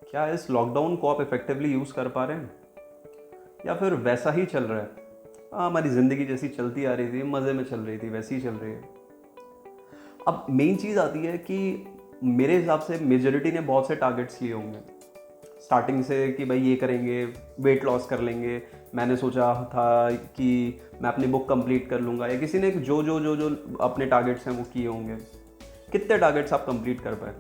क्या इस लॉकडाउन को आप इफ़ेक्टिवली यूज़ कर पा रहे हैं या फिर वैसा ही चल रहा है? हमारी ज़िंदगी जैसी चलती आ रही थी, मज़े में चल रही थी, वैसी ही चल रही है। अब मेन चीज़ आती है कि मेरे हिसाब से मेजॉरिटी ने बहुत से टारगेट्स लिए होंगे स्टार्टिंग से कि भाई ये करेंगे, वेट लॉस कर लेंगे। मैंने सोचा था कि मैं अपनी बुक कंप्लीट कर लूँगा, या किसी ने जो अपने टारगेट्स हैं वो किए होंगे। कितने टारगेट्स आप कंप्लीट कर पाए?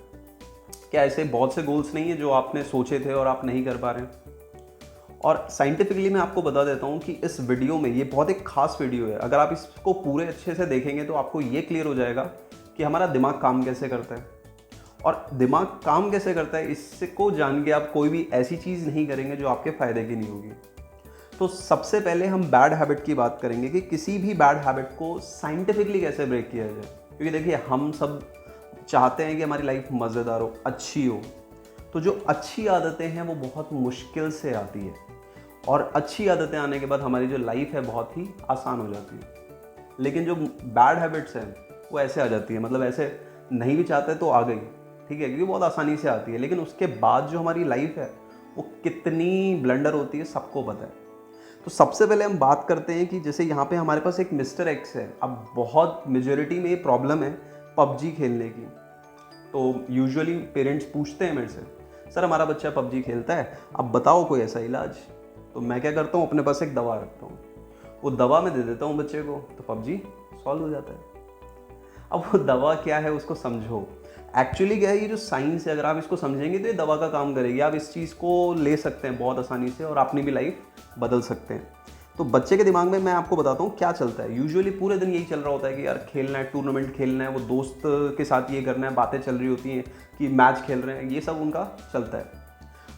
क्या ऐसे बहुत से गोल्स नहीं है जो आपने सोचे थे और आप नहीं कर पा रहे हैं? और साइंटिफिकली मैं आपको बता देता हूँ कि इस वीडियो में, ये बहुत एक खास वीडियो है, अगर आप इसको पूरे अच्छे से देखेंगे तो आपको ये क्लियर हो जाएगा कि हमारा दिमाग काम कैसे करता है। और दिमाग काम कैसे करता है इसको जान के आप कोई भी ऐसी चीज़ नहीं करेंगे जो आपके फ़ायदे की नहीं होगी। तो सबसे पहले हम बैड हैबिट की बात करेंगे कि किसी भी बैड हैबिट को साइंटिफिकली कैसे ब्रेक किया जाए। क्योंकि देखिए, हम सब चाहते हैं कि हमारी लाइफ मज़ेदार हो, अच्छी हो। तो जो अच्छी आदतें हैं वो बहुत मुश्किल से आती है, और अच्छी आदतें आने के बाद हमारी जो लाइफ है बहुत ही आसान हो जाती है। लेकिन जो बैड हैबिट्स हैं वो ऐसे आ जाती है, मतलब ऐसे नहीं भी चाहते तो आ गई, ठीक है, क्योंकि बहुत आसानी से आती है। लेकिन उसके बाद जो हमारी लाइफ है वो कितनी ब्लंडर होती है सबको पता है। तो सबसे पहले हम बात करते हैं कि जैसे यहाँ पे हमारे पास एक मिस्टर एक्स है। अब बहुत मेजोरिटी में ये प्रॉब्लम है पबजी खेलने की। तो यूजुअली पेरेंट्स पूछते हैं मेरे से, सर हमारा बच्चा पबजी खेलता है, अब बताओ कोई ऐसा इलाज। तो मैं क्या करता हूँ, अपने पास एक दवा रखता हूँ, वो दवा मैं दे देता हूँ बच्चे को, तो पबजी सॉल्व हो जाता है। अब वो दवा क्या है उसको समझो। एक्चुअली क्या है, ये जो साइंस है, अगर आप इसको समझेंगे तो ये दवा का काम करेगी। आप इस चीज़ को ले सकते हैं बहुत आसानी से और अपनी भी लाइफ बदल सकते हैं। तो बच्चे के दिमाग में मैं आपको बताता हूँ क्या चलता है। यूजुअली पूरे दिन यही चल रहा होता है कि यार खेलना है, टूर्नामेंट खेलना है, वो दोस्त के साथ ये करना है, बातें चल रही होती हैं कि मैच खेल रहे हैं, ये सब उनका चलता है।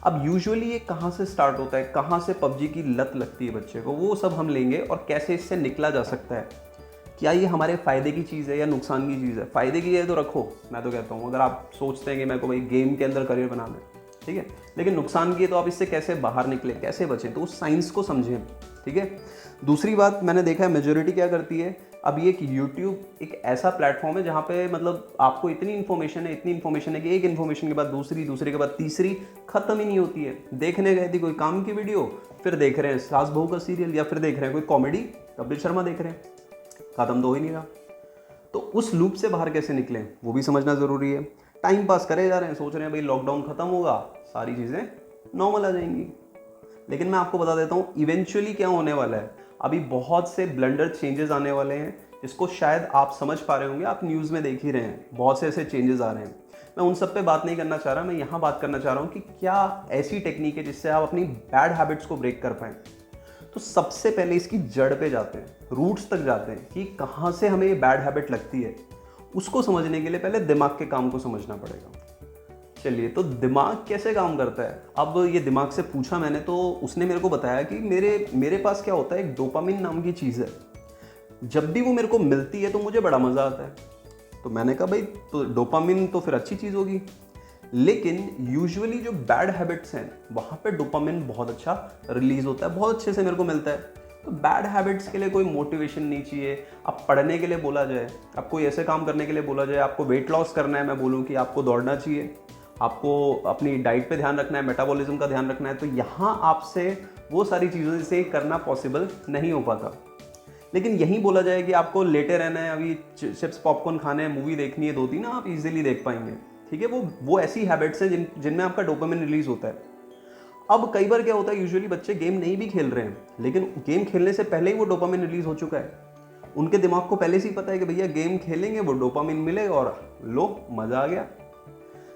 अब यूजुअली ये कहाँ से स्टार्ट होता है, कहाँ से पबजी की लत लगती है बच्चे को, वो सब हम लेंगे और कैसे इससे निकला जा सकता है। क्या ये हमारे फ़ायदे की चीज़ है या नुकसान की चीज़ है? फ़ायदे की है तो रखो, मैं तो कहता हूँ। अगर आप सोचते हैं कि मेरे को भाई गेम के अंदर करियर बनाना है, ठीक है, लेकिन नुकसान की है तो आप इससे कैसे बाहर निकलें, कैसे बचें, तो उस साइंस को समझें, ठीक है। दूसरी बात मैंने देखा है मेजॉरिटी क्या करती है, अब ये कि यूट्यूब एक ऐसा प्लेटफॉर्म है जहाँ पे मतलब आपको इतनी इन्फॉर्मेशन है कि एक इन्फॉर्मेशन के बाद दूसरी, दूसरे के बाद तीसरी, ख़त्म ही नहीं होती है। देखने गए थे कोई काम की वीडियो, फिर देख रहे हैं सास बहू का सीरियल, या फिर देख रहे हैं कोई कॉमेडी, कपिल शर्मा देख रहे हैं, ख़त्म तो हो ही नहीं रहा। तो उस लूप से बाहर कैसे निकलें वो भी समझना ज़रूरी है। टाइम पास करे जा रहे हैं, सोच रहे हैं भाई लॉकडाउन ख़त्म होगा, सारी चीज़ें नॉर्मल आ जाएंगी। लेकिन मैं आपको बता देता हूँ इवेंचुअली क्या होने वाला है। अभी बहुत से ब्लंडर चेंजेस आने वाले हैं, जिसको शायद आप समझ पा रहे होंगे, आप न्यूज़ में देख ही रहे हैं, बहुत से ऐसे चेंजेस आ रहे हैं। मैं उन सब पे बात नहीं करना चाह रहा, मैं यहाँ बात करना चाह रहा हूँ कि क्या ऐसी टेक्निक है जिससे आप अपनी बैड हैबिट्स को ब्रेक कर पाएँ। तो सबसे पहले इसकी जड़ पे जाते हैं, रूट्स तक जाते हैं कि कहाँ से हमें ये बैड हैबिट लगती है। उसको समझने के लिए पहले दिमाग के काम को समझना पड़ेगा। चलिए, तो दिमाग कैसे काम करता है। अब ये दिमाग से पूछा मैंने, तो उसने मेरे को बताया कि मेरे पास क्या होता है, एक डोपामिन नाम की चीज़ है। जब भी वो मेरे को मिलती है तो मुझे बड़ा मज़ा आता है। तो मैंने कहा भाई, तो डोपामिन तो फिर अच्छी चीज़ होगी। लेकिन यूजुअली जो बैड हैबिट्स हैं वहाँ पे डोपामिन बहुत अच्छा रिलीज होता है, बहुत अच्छे से मेरे को मिलता है। तो बैड हैबिट्स के लिए कोई मोटिवेशन नहीं चाहिए। आप पढ़ने के लिए बोला जाए, आप कोई ऐसे काम करने के लिए बोला जाए, आपको वेट लॉस करना है, मैं बोलूँ कि आपको दौड़ना चाहिए, आपको अपनी डाइट पे ध्यान रखना है, मेटाबॉलिज्म का ध्यान रखना है, तो यहाँ आपसे वो सारी चीज़ों से करना पॉसिबल नहीं हो पाता। लेकिन यहीं बोला जाए कि आपको लेटे रहना है, अभी चिप्स पॉपकॉर्न खाने हैं, मूवी देखनी है 2-3, आप इजीली देख पाएंगे, ठीक है। वो ऐसी हैबिट्स हैं जिनमें आपका डोपामिन रिलीज होता है। अब कई बार क्या होता है, यूजुअली बच्चे गेम नहीं भी खेल रहे हैं, लेकिन गेम खेलने से पहले ही वो डोपामिन रिलीज हो चुका है। उनके दिमाग को पहले से ही पता है कि भैया गेम खेलेंगे, वो डोपामिन मिलेगा और लो मज़ा आ गया।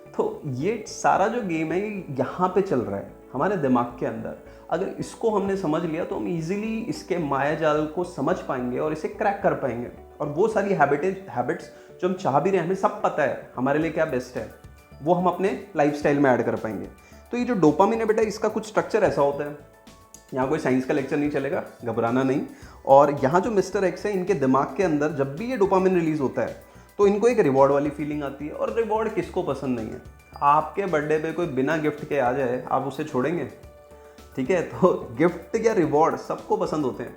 तो ये सारा जो गेम है ये यहाँ पे चल रहा है हमारे दिमाग के अंदर। अगर इसको हमने समझ लिया तो हम इजीली इसके माया जाल को समझ पाएंगे और इसे क्रैक कर पाएंगे। और वो सारी हैबिट्स जो हम चाह भी रहे हैं, हमें सब पता है हमारे लिए क्या बेस्ट है, वो हम अपने लाइफस्टाइल में ऐड कर पाएंगे। तो ये जो डोपामिन है बेटा, इसका कुछ स्ट्रक्चर ऐसा होता है। यहाँ कोई साइंस का लेक्चर नहीं चलेगा, घबराना नहीं। और यहाँ जो मिस्टर एक्स है, इनके दिमाग के अंदर जब भी ये डोपामिन रिलीज होता है तो इनको एक रिवॉर्ड वाली फीलिंग आती है। और रिवॉर्ड किसको पसंद नहीं है। आपके बर्थडे पे कोई बिना गिफ्ट के आ जाए, आप उसे छोड़ेंगे? ठीक है, तो गिफ्ट या रिवॉर्ड सबको पसंद होते हैं।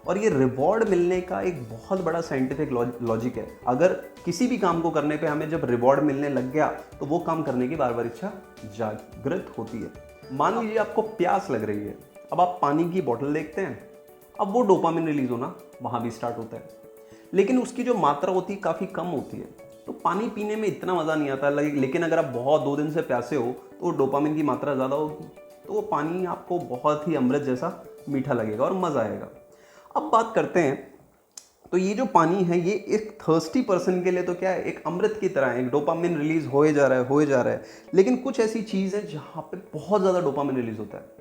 और ये रिवॉर्ड मिलने का एक बहुत बड़ा साइंटिफिक लॉजिक है। अगर किसी भी काम को करने पे हमें जब रिवॉर्ड मिलने लग गया तो वो काम करने की बार बार इच्छा जागृत होती है। मान लीजिए आपको प्यास लग रही है, अब आप पानी की बोतल देखते हैं, अब वो डोपामिन रिलीज होना वहाँ भी स्टार्ट होता है, लेकिन उसकी जो मात्रा होती है काफ़ी कम होती है। तो पानी पीने में इतना मज़ा नहीं आता, लेकिन अगर आप बहुत 2 दिन से प्यासे हो तो डोपामिन की मात्रा ज़्यादा होगी, तो वो पानी आपको बहुत ही अमृत जैसा मीठा लगेगा और मज़ा आएगा। अब बात करते हैं, तो ये जो पानी है ये एक थर्स्टी पर्सन के लिए तो क्या है, एक अमृत की तरह है, एक डोपामिन रिलीज होए जा रहा है। लेकिन कुछ ऐसी चीज़ है जहाँ पे बहुत ज़्यादा डोपामिन रिलीज होता है।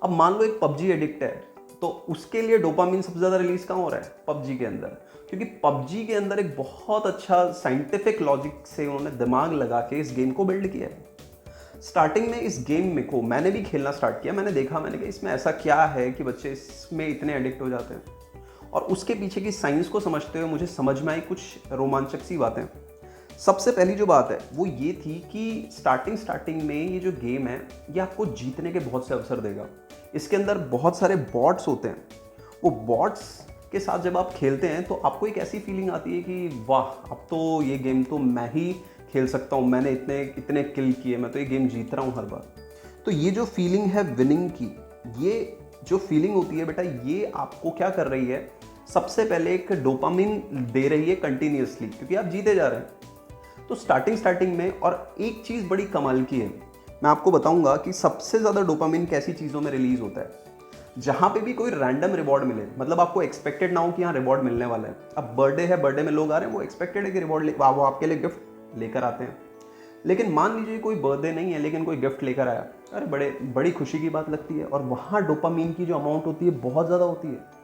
अब मान लो एक पबजी एडिक्ट है, तो उसके लिए डोपामिन सबसे ज़्यादा रिलीज कहाँ हो रहा है? पबजी के अंदर। क्योंकि पबजी के अंदर एक बहुत अच्छा साइंटिफिक लॉजिक से उन्होंने दिमाग लगा के इस गेम को बिल्ड किया है। स्टार्टिंग में इस गेम में को मैंने भी खेलना स्टार्ट किया, मैंने देखा, मैंने कहा इसमें ऐसा क्या है कि बच्चे इसमें इतने एडिक्ट हो जाते हैं, और उसके पीछे की साइंस को समझते हुए मुझे समझ में आई कुछ रोमांचक सी बातें। सबसे पहली जो बात है वो ये थी कि स्टार्टिंग में ये जो गेम है ये आपको जीतने के बहुत से अवसर देगा। इसके अंदर बहुत सारे बॉट्स होते हैं, वो बॉट्स के साथ जब आप खेलते हैं तो आपको एक ऐसी फीलिंग आती है कि वाह, अब तो ये गेम तो मैं ही खेल सकता हूँ, मैंने इतने किल किए, मैं तो ये गेम जीत रहा हूँ हर बार। तो ये जो फीलिंग है विनिंग की, ये जो फीलिंग होती है बेटा, ये आपको क्या कर रही है, सबसे पहले एक डोपामिन दे रही है कंटिन्यूसली, क्योंकि आप जीते जा रहे हैं। तो स्टार्टिंग में, और एक चीज़ बड़ी कमाल की है, मैं आपको बताऊंगा कि सबसे ज़्यादा डोपामिन कैसी चीज़ों में रिलीज होता है, जहाँ पे भी कोई रैंडम रिवॉर्ड मिले, मतलब आपको एक्सपेक्टेड ना हो कि यहाँ रिवॉर्ड मिलने वाला है। अब बर्थडे है, बर्थडे में लोग आ रहे हैं, वो एक्सपेक्टेड है कि रिवॉर्ड वो आपके लिए गिफ्ट लेकर आते हैं। लेकिन मान लीजिए कोई बर्थडे नहीं है लेकिन कोई गिफ्ट लेकर आया, अरे बड़ी खुशी की बात लगती है, और वहाँ डोपामिन की जो अमाउंट होती है बहुत ज़्यादा होती है।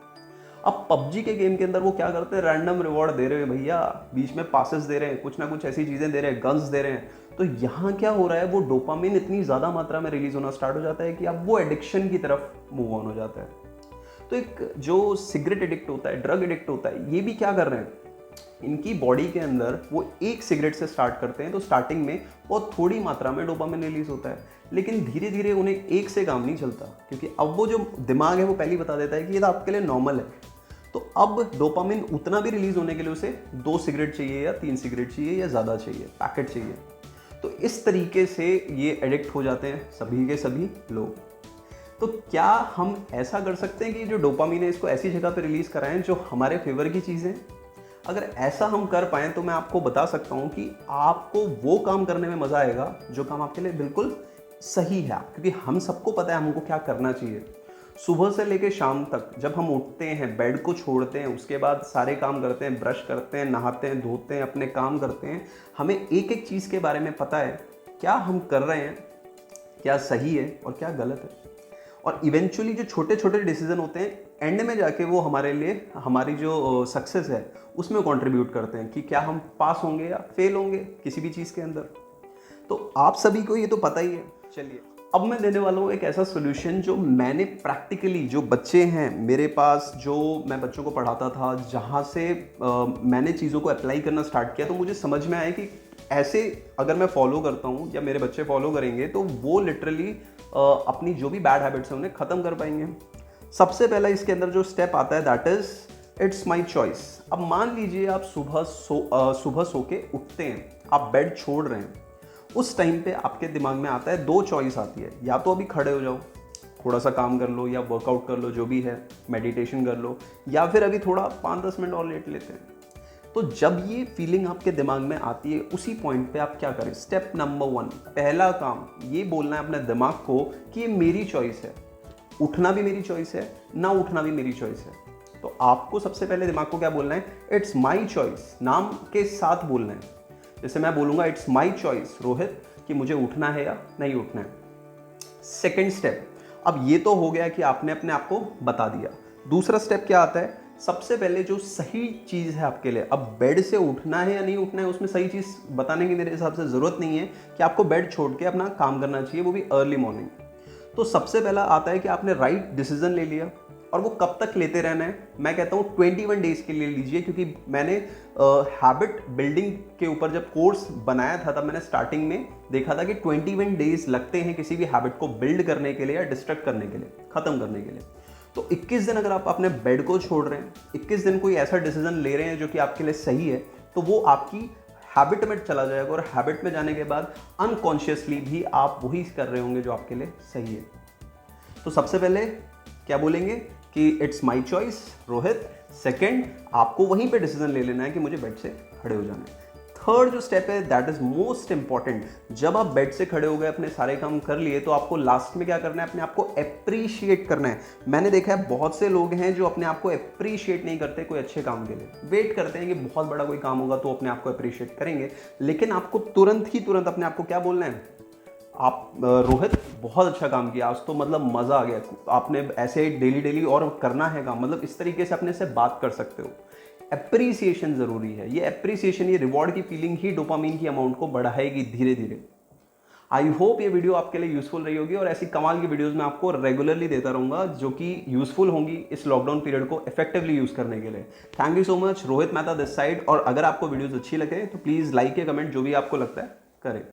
अब पबजी के गेम के अंदर वो क्या करते हैं, रैंडम रिवॉर्ड दे रहे हैं भैया, बीच में पासेस दे रहे हैं, कुछ ना कुछ ऐसी चीज़ें दे रहे हैं, गन्स दे रहे हैं। तो यहाँ क्या हो रहा है, वो डोपामिन इतनी ज़्यादा मात्रा में रिलीज होना स्टार्ट हो जाता है कि अब वो एडिक्शन की तरफ मूव ऑन हो जाता है। तो एक जो सिगरेट एडिक्ट होता है, ड्रग एडिक्ट होता है, ये भी क्या कर रहे हैं, इनकी बॉडी के अंदर वो एक सिगरेट से स्टार्ट करते हैं, तो स्टार्टिंग में बहुत थोड़ी मात्रा में डोपामिन रिलीज होता है, लेकिन धीरे धीरे उन्हें एक से काम नहीं चलता, क्योंकि अब वो जो दिमाग है वो पहले ही बता देता है कि ये तो आपके लिए नॉर्मल है। तो अब डोपामिन उतना भी रिलीज होने के लिए उसे 2 सिगरेट चाहिए या 3 सिगरेट चाहिए या ज़्यादा चाहिए, पैकेट चाहिए। तो इस तरीके से ये एडिक्ट हो जाते हैं सभी के सभी लोग। तो क्या हम ऐसा कर सकते हैं कि जो डोपामिन है इसको ऐसी जगह पे रिलीज कराएं जो हमारे फेवर की चीज़ें? अगर ऐसा हम कर पाएँ तो मैं आपको बता सकता हूँ कि आपको वो काम करने में मज़ा आएगा जो काम आपके लिए बिल्कुल सही है, क्योंकि हम सबको पता है हमको क्या करना चाहिए। सुबह से लेकर शाम तक जब हम उठते हैं, बेड को छोड़ते हैं, उसके बाद सारे काम करते हैं, ब्रश करते हैं, नहाते हैं, धोते हैं, अपने काम करते हैं, हमें एक एक चीज़ के बारे में पता है, क्या हम कर रहे हैं, क्या सही है और क्या गलत है। और इवेंचुअली जो छोटे छोटे डिसीजन होते हैं, एंड में जाके वो हमारे लिए हमारी जो सक्सेस है उसमें कंट्रीब्यूट करते हैं कि क्या हम पास होंगे या फेल होंगे किसी भी चीज़ के अंदर। तो आप सभी को ये तो पता ही है। चलिए अब मैं देने वाला हूँ एक ऐसा सोल्यूशन जो मैंने प्रैक्टिकली, जो बच्चे हैं मेरे पास, जो मैं बच्चों को पढ़ाता था, जहाँ से मैंने चीज़ों को अप्लाई करना स्टार्ट किया, तो मुझे समझ में आया कि ऐसे अगर मैं फॉलो करता हूँ या मेरे बच्चे फॉलो करेंगे तो वो लिटरली अपनी जो भी बैड हैबिट्स हैं उन्हें ख़त्म कर पाएंगे। सबसे पहला इसके अंदर जो स्टेप आता है that is it's my choice. अब मान लीजिए आप सुबह सो के उठते हैं, आप बेड छोड़ रहे हैं, उस टाइम पे आपके दिमाग में आता है 2 चॉइस आती है, या तो अभी खड़े हो जाओ, थोड़ा सा काम कर लो या वर्कआउट कर लो, जो भी है, मेडिटेशन कर लो, या फिर अभी थोड़ा 5-10 मिनट और लेट लेते हैं। तो जब ये फीलिंग आपके दिमाग में आती है, उसी पॉइंट पे आप क्या करें, स्टेप नंबर 1, पहला काम ये बोलना है अपने दिमाग को कि ये मेरी चॉइस है, उठना भी मेरी चॉइस है, ना उठना भी मेरी चॉइस है। तो आपको सबसे पहले दिमाग को क्या बोलना है, इट्स माई चॉइस, नाम के साथ बोलना है। जैसे मैं बोलूँगा इट्स माई चॉइस रोहित कि मुझे उठना है या नहीं उठना है। सेकेंड स्टेप, अब ये तो हो गया कि आपने अपने आप को बता दिया। दूसरा स्टेप क्या आता है, सबसे पहले जो सही चीज़ है आपके लिए, अब बेड से उठना है या नहीं उठना है, उसमें सही चीज़ बताने की मेरे हिसाब से ज़रूरत नहीं है कि आपको बेड छोड़ के अपना काम करना चाहिए, वो भी अर्ली मॉर्निंग। तो सबसे पहला आता है कि आपने राइट डिसीजन ले लिया, और वो कब तक लेते रहना है, मैं कहता हूँ 21 डेज़ के लिए लीजिए, क्योंकि मैंने हैबिट बिल्डिंग के ऊपर जब कोर्स बनाया था तब मैंने स्टार्टिंग में देखा था कि 21 डेज़ लगते हैं किसी भी हैबिट को बिल्ड करने के लिए या डिस्ट्रक्ट करने के लिए, ख़त्म करने के लिए। तो 21 दिन अगर आप अपने बेड को छोड़ रहे हैं, 21 दिन कोई ऐसा डिसीजन ले रहे हैं जो कि आपके लिए सही है, तो वो आपकी हैबिट में चला जाएगा और हैबिट में जाने के बाद अनकॉन्शियसली भी आप वही कर रहे होंगे जो आपके लिए सही है। तो सबसे पहले क्या बोलेंगे कि it's my choice Rohit. Second, आपको वहीं पे डिसीजन ले लेना है कि मुझे बेड से खड़े हो जाना है। थर्ड जो स्टेप है दैट इज मोस्ट इंपॉर्टेंट, जब आप बेड से खड़े हो गए, अपने सारे काम कर लिए, तो आपको लास्ट में क्या करना है, अपने आप को एप्रिशिएट करना है। मैंने देखा है बहुत से लोग हैं जो अपने आप को एप्रिशिएट नहीं करते कोई अच्छे काम के लिए, वेट करते हैं कि बहुत बड़ा कोई काम होगा तो अपने आप को एप्रिशिएट करेंगे, लेकिन आपको तुरंत अपने आप को क्या बोलना है, आप रोहित बहुत अच्छा काम किया आज, तो मतलब मज़ा आ गया, आपने ऐसे डेली और करना है काम, मतलब इस तरीके से अपने से बात कर सकते हो। एप्रिसिएशन ज़रूरी है, ये एप्रिसिएशन, ये रिवॉर्ड की फीलिंग ही डोपामीन की अमाउंट को बढ़ाएगी धीरे धीरे। आई होप ये वीडियो आपके लिए यूज़फुल रही होगी और ऐसी कमाल की वीडियोस मैं आपको रेगुलरली देता रहूँगा जो कि यूज़फुल होंगी इस लॉकडाउन पीरियड को इफेक्टिवली यूज़ करने के लिए। Thank you so much, Rohit Mehta this side. और अगर आपको वीडियोस अच्छी लगे तो प्लीज़ लाइक या कमेंट जो भी आपको लगता है करें।